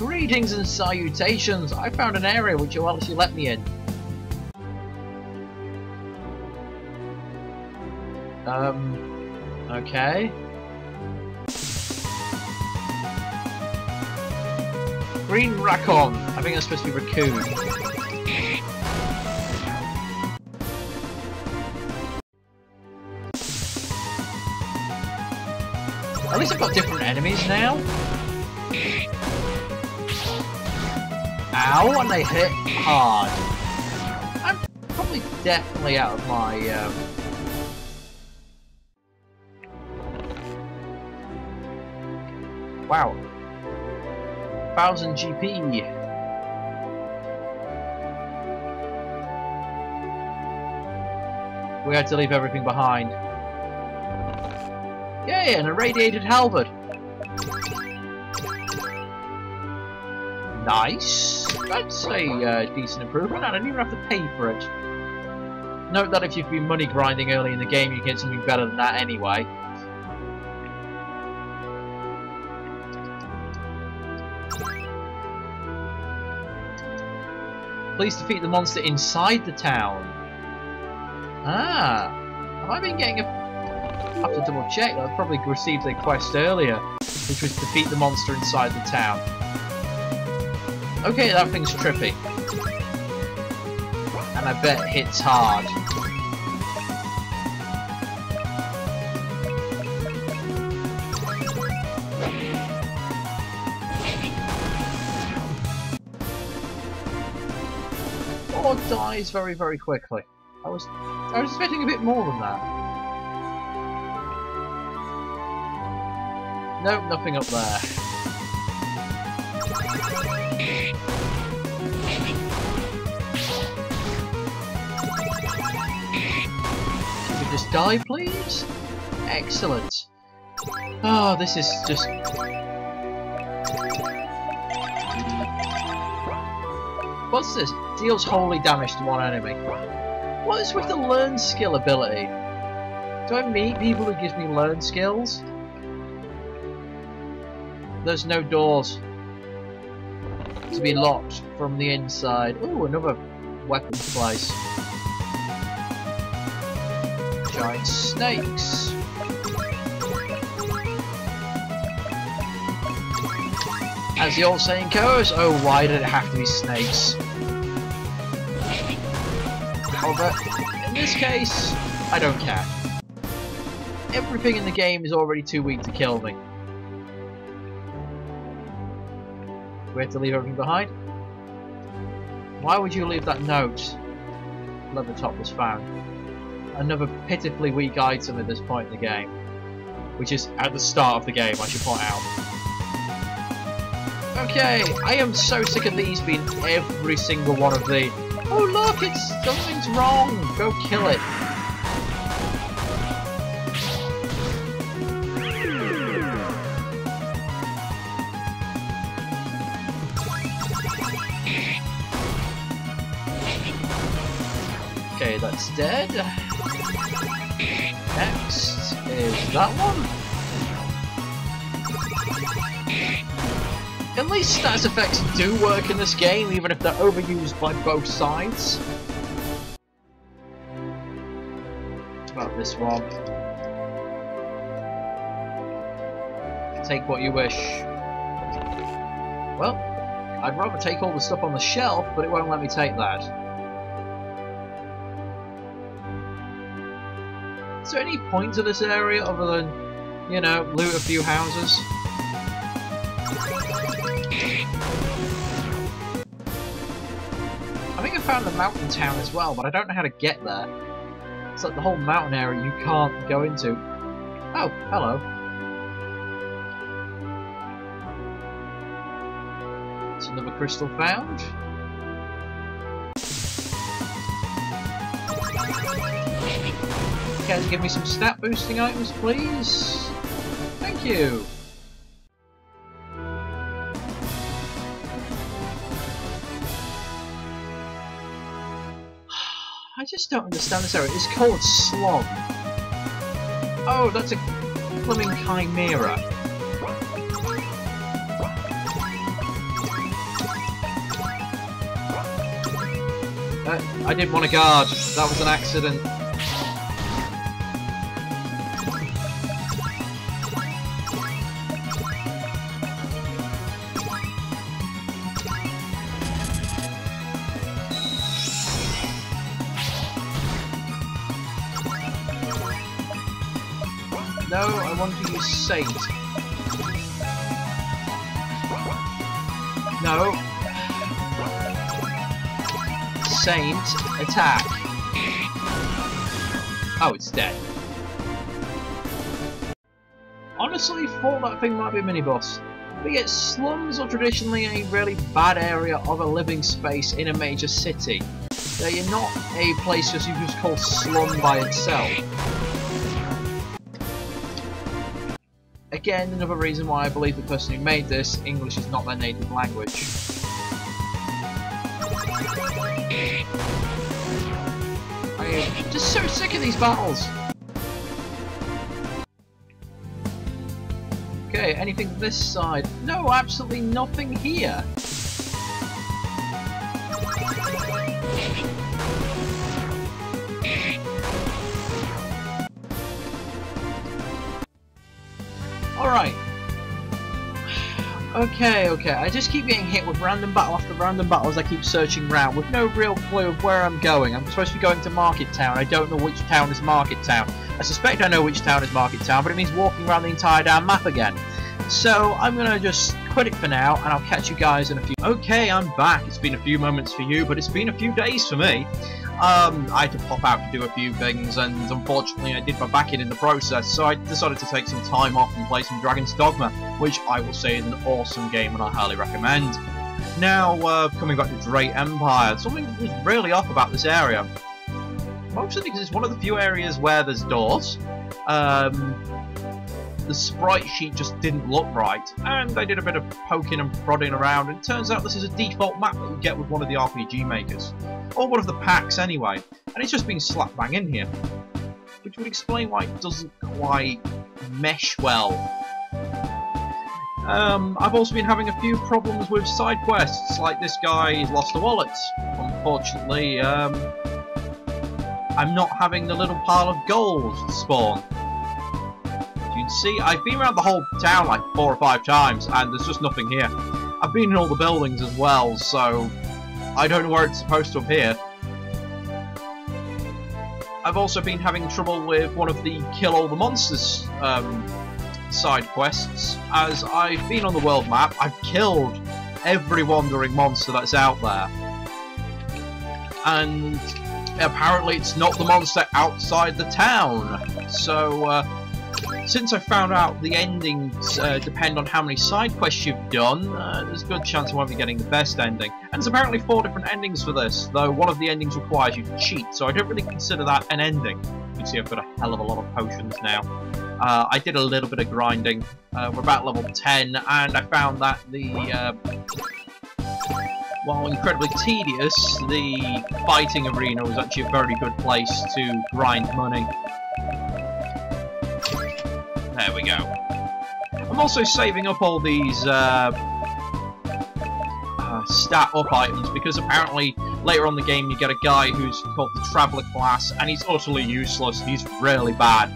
Greetings and salutations! I found an area which will actually let me in. Okay. Green raccoon! I think that's supposed to be raccoon. At least I've got different enemies now. Ow, and they hit hard. I'm probably definitely out of my wow. 1000 GP. We had to leave everything behind. Yay, an irradiated halberd. Nice. That's a decent improvement, and I didn't even have to pay for it. Note that if you've been money grinding early in the game, you get something better than that anyway. Please defeat the monster inside the town. Ah, have I been getting a... I have to double check. I probably received a quest earlier, which was defeat the monster inside the town. Okay, that thing's trippy. And I bet it hits hard. Or dies very, very quickly. I was expecting a bit more than that. Nope, nothing up there. Can we just die, please? Excellent. Oh, this is just... What's this? Deals holy damage to one enemy. What is with the learn skill ability? Do I meet people who gives me learn skills? There's no doors to be locked from the inside. Ooh, another weapons place. Giant snakes. As the old saying goes, oh, why did it have to be snakes? However, in this case, I don't care. Everything in the game is already too weak to kill me. We have to leave everything behind? Why would you leave that note? Leather top was found. Another pitifully weak item at this point in the game. Which is at the start of the game, I should point out. Okay, I am so sick of these being every single one of the... Oh look, something's wrong! Go kill it! Okay, that's dead. Next is that one. At least status effects do work in this game, even if they're overused by both sides. What about this one? Take what you wish. Well, I'd rather take all the stuff on the shelf, but it won't let me take that. Is there any point to this area other than, you know, loot a few houses? I think I found the mountain town as well, but I don't know how to get there. It's like the whole mountain area you can't go into. Oh, hello. It's another crystal found. Care to give me some stat boosting items, please? Thank you. I just don't understand this area. It's called Slum. Oh, that's a blooming chimera. I didn't want to guard. That was an accident. No, I want to use Saint. No. Saint, attack. Oh, it's dead. Honestly, thought that thing might be a minibus. But yet, slums are traditionally a really bad area of a living space in a major city. They're not a place just you just call slum by itself. Again, another reason why I believe the person who made this, English is not their native language. I'm just so sick of these battles! Okay, anything this side? No, absolutely nothing here! Alright. Okay, I just keep getting hit with random battle after random battle as I keep searching around with no real clue of where I'm going. I'm supposed to be going to Market Town. I don't know which town is Market Town. I suspect I know which town is Market Town, but it means walking around the entire damn map again. So I'm gonna just quit it for now, and I'll catch you guys in a few... Okay, I'm back. It's been a few moments for you, but it's been a few days for me. I had to pop out to do a few things, and unfortunately I did my back in the process, so I decided to take some time off and play some Dragon's Dogma, which I will say is an awesome game and I highly recommend. Now, coming back to Drayt Empire, something was really off about this area. Mostly because it's one of the few areas where there's doors. The sprite sheet just didn't look right, and I did a bit of poking and prodding around, and it turns out this is a default map that you get with one of the RPG makers. Or one of the packs anyway, and it's just been slap bang in here. Which would explain why it doesn't quite mesh well. I've also been having a few problems with side quests, like this guy's lost a wallet. Unfortunately, I'm not having the little pile of gold spawn. You can see, I've been around the whole town like 4 or 5 times, and there's just nothing here. I've been in all the buildings as well, so I don't know where it's supposed to appear. I've also been having trouble with one of the Kill All the Monsters side quests, as I've been on the world map, I've killed every wandering monster that's out there. And apparently it's not the monster outside the town. So, since I found out the endings depend on how many side quests you've done, there's a good chance I won't be getting the best ending. And there's apparently 4 different endings for this, though one of the endings requires you to cheat, so I don't really consider that an ending. You can see I've got a hell of a lot of potions now. I did a little bit of grinding. We're about level 10, and I found that the... while incredibly tedious, the fighting arena was actually a very good place to grind money. There we go. I'm also saving up all these stat up items, because apparently later on in the game you get a guy who's called the Traveller class, and he's utterly useless. He's really bad.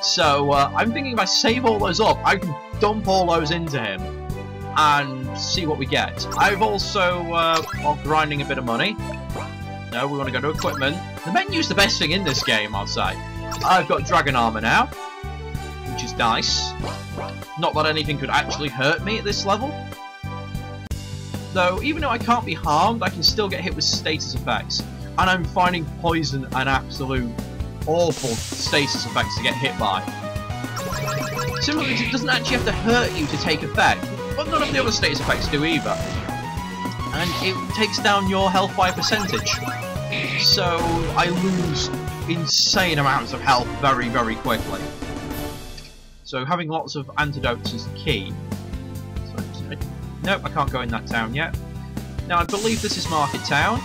So I'm thinking if I save all those up, I can dump all those into him and see what we get. I've also, while grinding a bit of money, no, we want to go to equipment. The menu's the best thing in this game, I'll say. I've got dragon armor now, which is nice. Not that anything could actually hurt me at this level. Though, even though I can't be harmed, I can still get hit with status effects. And I'm finding poison an absolute awful status effects to get hit by. Similarly, it doesn't actually have to hurt you to take effect, but none of the other status effects do either. And it takes down your health by a percentage. So I lose insane amounts of health very, very quickly. So having lots of antidotes is key. So, nope, I can't go in that town yet. Now I believe this is Market Town.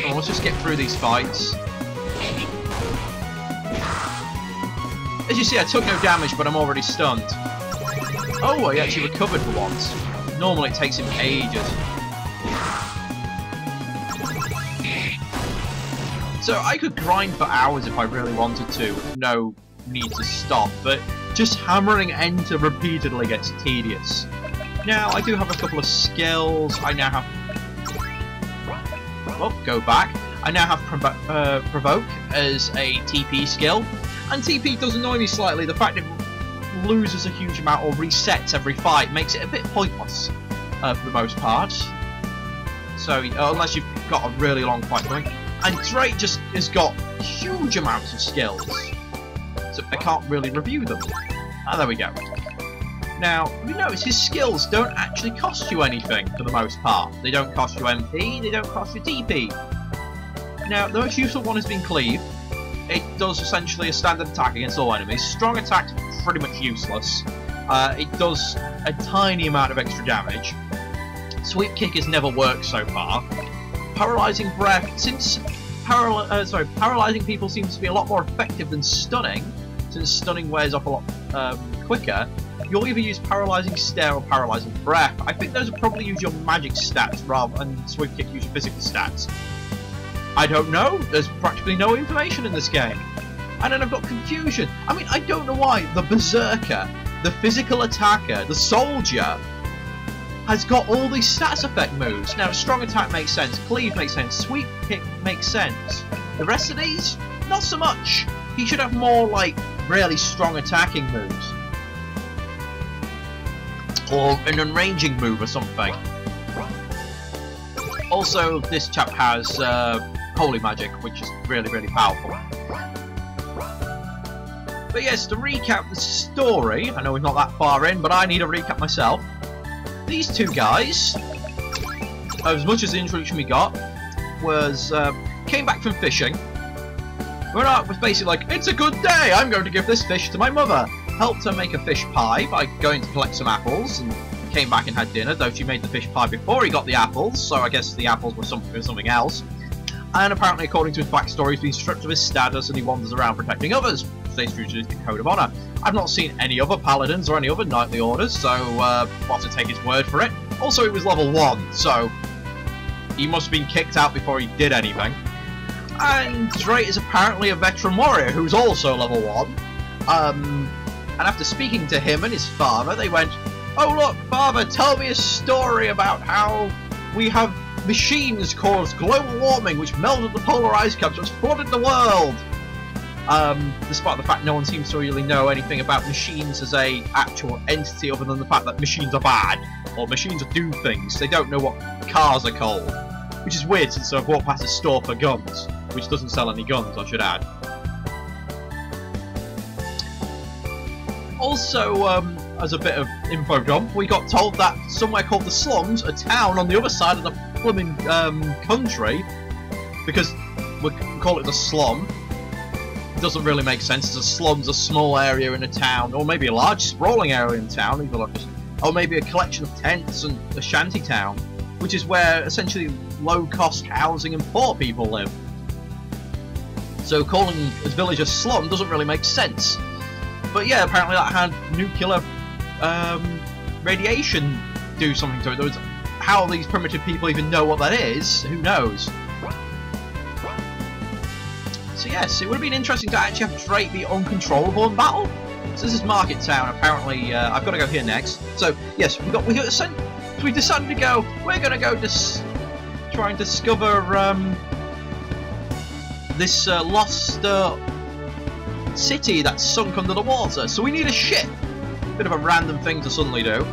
So let's just get through these fights. As you see, I took no damage, but I'm already stunned. Oh, I actually recovered for once. Normally it takes him ages. So I could grind for hours if I really wanted to, with no need to stop, but just hammering enter repeatedly gets tedious. Now, I do have a couple of skills. I now have... Oh, go back. I now have Provoke as a TP skill, and TP does annoy me slightly. The fact it loses a huge amount or resets every fight makes it a bit pointless for the most part. So, unless you've got a really long fight going. And Drayt just has got huge amounts of skills, so I can't really review them. Ah, there we go. Now, you notice his skills don't actually cost you anything for the most part. They don't cost you MP, they don't cost you TP. Now, the most useful one has been Cleave. It does essentially a standard attack against all enemies. Strong attack's pretty much useless. It does a tiny amount of extra damage. Sweep Kick has never worked so far. Paralyzing Breath, since paralyzing people seems to be a lot more effective than stunning, since stunning wears off a lot quicker, you'll either use Paralyzing Stare or Paralyzing Breath. I think those will probably use your magic stats rather than Sweep Kick use your physical stats. I don't know, there's practically no information in this game. And then I've got Confusion. I mean, I don't know why the Berserker, the physical attacker, the soldier, has got all these stats effect moves. Now, Strong Attack makes sense, Cleave makes sense, Sweep Kick makes sense. The rest of these, not so much. He should have more, like, really strong attacking moves. Or an unranging move or something. Also, this chap has Holy Magic, which is really, really powerful. But yes, to recap the story, I know we're not that far in, but I need a recap myself. These two guys, as much as the introduction we got, was came back from fishing. Renard was basically like, it's a good day, I'm going to give this fish to my mother. Helped her make a fish pie by going to collect some apples, and came back and had dinner, though she made the fish pie before he got the apples, so I guess the apples were something else. And apparently, according to his backstory, he's been stripped of his status and he wanders around protecting others. Stays true to the Code of Honor. I've not seen any other paladins or any other knightly orders, so I'll have to take his word for it. Also, he was level 1, so he must have been kicked out before he did anything. And Drayt is apparently a veteran warrior who's also level 1. And after speaking to him and his father, they went, "Oh look, father, tell me a story about how we have machines caused global warming which melted the polar ice caps which flooded the world." Despite the fact no one seems to really know anything about machines as a actual entity other than the fact that machines are bad, or machines do things. They don't know what cars are called, which is weird since I've walked past a store for guns, which doesn't sell any guns, I should add. Also, as a bit of info dump, we got told that somewhere called the Slums, a town on the other side of the blooming country, because we call it the Slum. It doesn't really make sense. The slum's a small area in a town, or maybe a large sprawling area in town, or maybe a collection of tents and a shanty town, which is where essentially low-cost housing and poor people live. So calling a village a slum doesn't really make sense. But yeah, apparently that had nuclear radiation do something to it. There was, how these primitive people even know what that is, who knows? So yes, it would have been interesting to actually have Drayt be uncontrollable in battle. So this is Market Town. Apparently, I've got to go here next. So yes, we decided to go. We're going to go try and discover this lost city that's sunk under the water. So we need a ship. Bit of a random thing to suddenly do.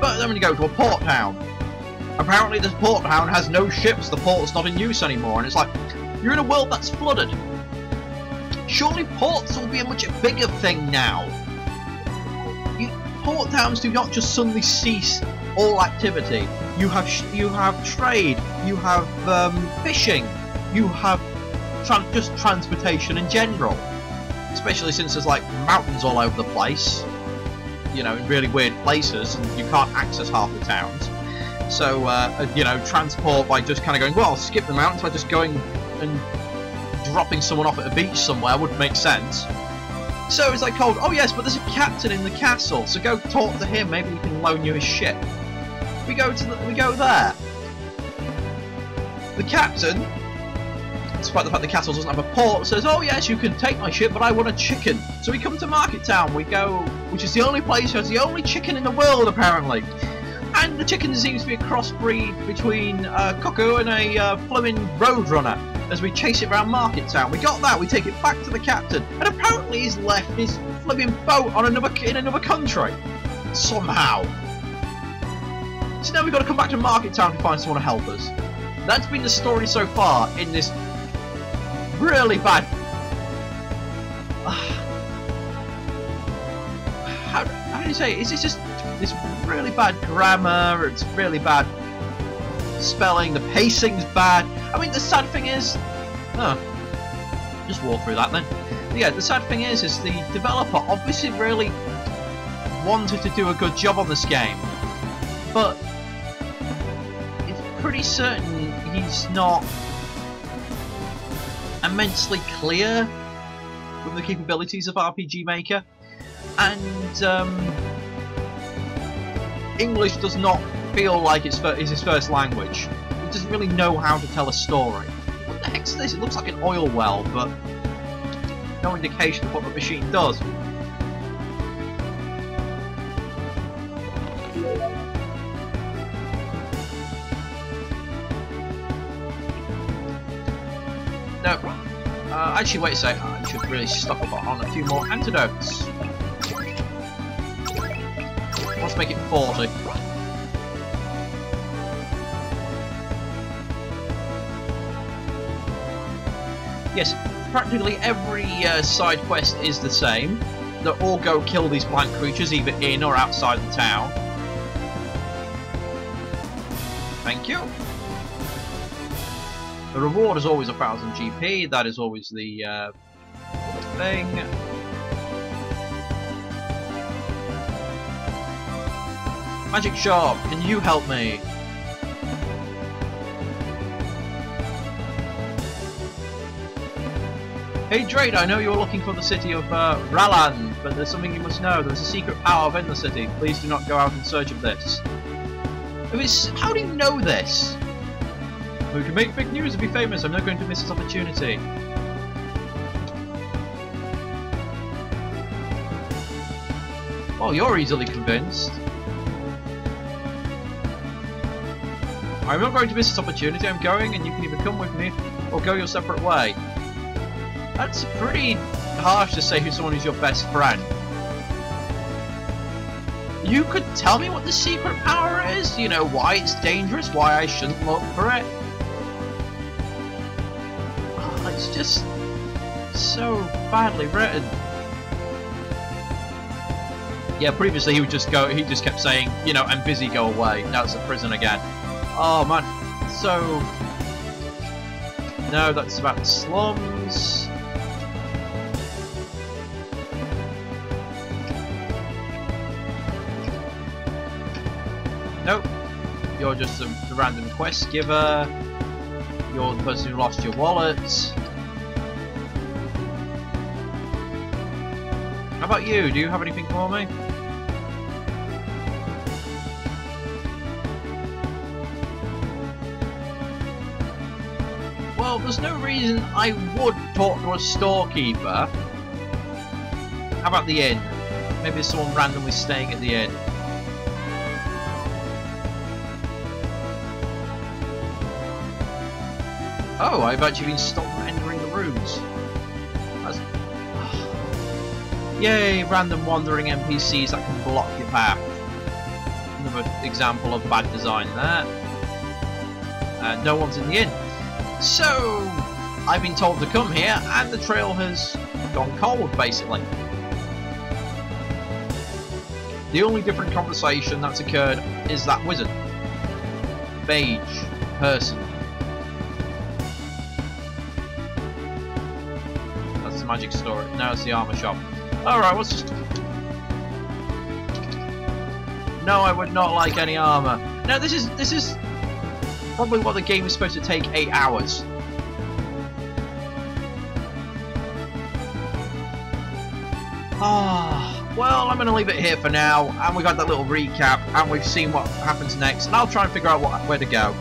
But then we go to a port town. Apparently, this port town has no ships. The port's not in use anymore, and it's like, you're in a world that's flooded. Surely ports will be a much bigger thing now. Port towns do not just suddenly cease all activity. You have trade, you have fishing, you have just transportation in general. Especially since there's like mountains all over the place, you know, in really weird places, and you can't access half the towns. So, you know, transport by just kind of going, well, skip the mountains by just going and dropping someone off at a beach somewhere would make sense. So it's like told, oh yes, but there's a captain in the castle, so go talk to him, maybe he can loan you his ship. We go there. The captain despite the fact the castle doesn't have a port, says, "Oh yes, you can take my ship, but I want a chicken." So we come to Market Town. We go, which is the only place that has the only chicken in the world apparently. And the chicken seems to be a crossbreed between a cuckoo and a flaming roadrunner. As we chase it around Market Town, we got that. We take it back to the captain, and apparently he's left his flipping boat on in another country somehow. So now we've got to come back to Market Town to find someone to help us. That's been the story so far in this really bad. How do you say it? Is it just this really bad grammar? It's really bad spelling. The pacing's bad. I mean, the sad thing is, just walk through that then. Yeah, the sad thing is the developer obviously really wanted to do a good job on this game, but it's pretty certain he's not immensely clear with the capabilities of RPG Maker, and English does not feel like it's his first language. He doesn't really know how to tell a story. What the heck's this? It looks like an oil well, but no indication of what the machine does. No. Actually, wait a sec. I should really stock up on a few more antidotes. Let's make it 40. Yes, practically every side quest is the same. They all go kill these plant creatures, either in or outside the town. Thank you. The reward is always 1000 GP. That is always the thing. Magic Shop, can you help me? Hey Drayt, I know you're looking for the city of Raland, but there's something you must know. There's a secret power within the city. Please do not go out in search of this. How do you know this? We can make big news and be famous. I'm not going to miss this opportunity. Oh, you're easily convinced. I'm not going to miss this opportunity. I'm going, and you can either come with me or go your separate way. That's pretty harsh to say who's someone who's your best friend. You could tell me what the secret power is? You know, why it's dangerous, why I shouldn't look for it? Oh, it's just so badly written. Yeah, previously he just kept saying, you know, I'm busy, go away. Now it's a prison again. Oh man, so... No, that's about the slums. Nope. You're just the random quest giver. You're the person who lost your wallet. How about you? Do you have anything for me? Well, there's no reason I would talk to a storekeeper. How about the inn? Maybe there's someone randomly staying at the inn. Oh, I've actually been stopped from entering the rooms. That's... Yay, random wandering NPCs that can block your path. Another example of bad design there. And no one's in the inn. So, I've been told to come here, and the trail has gone cold, basically. The only different conversation that's occurred is that wizard. Mage. Person. That's the magic store. Now it's the armor shop. Alright, what's just... No, I would not like any armor. Now this is probably what the game is supposed to take 8 hours. Well, I'm going to leave it here for now, and we've got that little recap, and we've seen what happens next, and I'll try and figure out where to go.